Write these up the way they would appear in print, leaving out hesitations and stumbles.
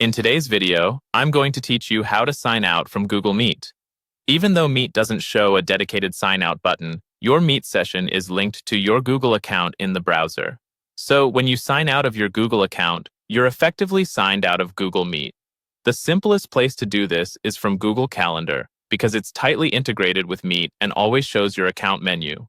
In today's video, I'm going to teach you how to sign out from Google Meet. Even though Meet doesn't show a dedicated sign out button, your Meet session is linked to your Google account in the browser. So when you sign out of your Google account, you're effectively signed out of Google Meet. The simplest place to do this is from Google Calendar, because it's tightly integrated with Meet and always shows your account menu.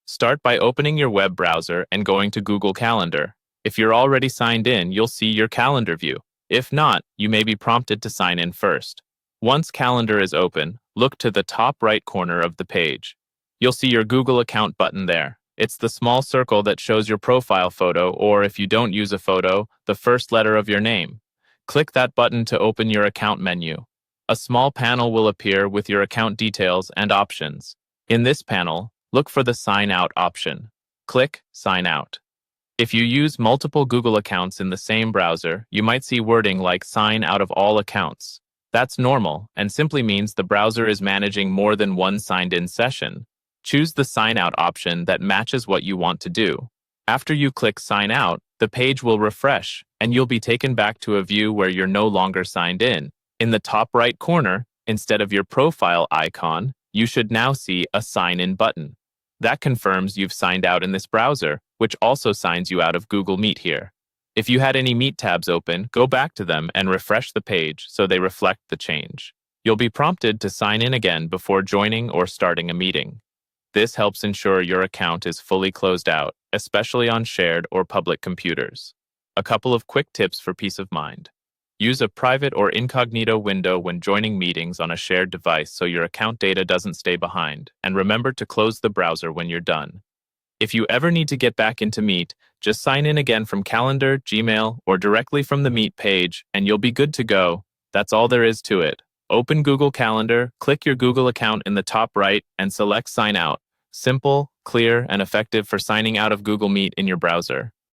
Start by opening your web browser and going to Google Calendar. If you're already signed in, you'll see your calendar view. If not, you may be prompted to sign in first. Once Calendar is open, look to the top right corner of the page. You'll see your Google account button there. It's the small circle that shows your profile photo, or if you don't use a photo, the first letter of your name. Click that button to open your account menu. A small panel will appear with your account details and options. In this panel, look for the Sign Out option. Click Sign Out. If you use multiple Google accounts in the same browser, you might see wording like Sign Out of All Accounts. That's normal and simply means the browser is managing more than one signed-in session. Choose the Sign Out option that matches what you want to do. After you click Sign Out, the page will refresh, and you'll be taken back to a view where you're no longer signed in. In the top right corner, instead of your profile icon, you should now see a Sign In button. That confirms you've signed out in this browser, which also signs you out of Google Meet here. If you had any Meet tabs open, go back to them and refresh the page so they reflect the change. You'll be prompted to sign in again before joining or starting a meeting. This helps ensure your account is fully closed out, especially on shared or public computers. A couple of quick tips for peace of mind. Use a private or incognito window when joining meetings on a shared device so your account data doesn't stay behind, and remember to close the browser when you're done. If you ever need to get back into Meet, just sign in again from Calendar, Gmail, or directly from the Meet page, and you'll be good to go. That's all there is to it. Open Google Calendar, click your Google account in the top right, and select Sign Out. Simple, clear, and effective for signing out of Google Meet in your browser.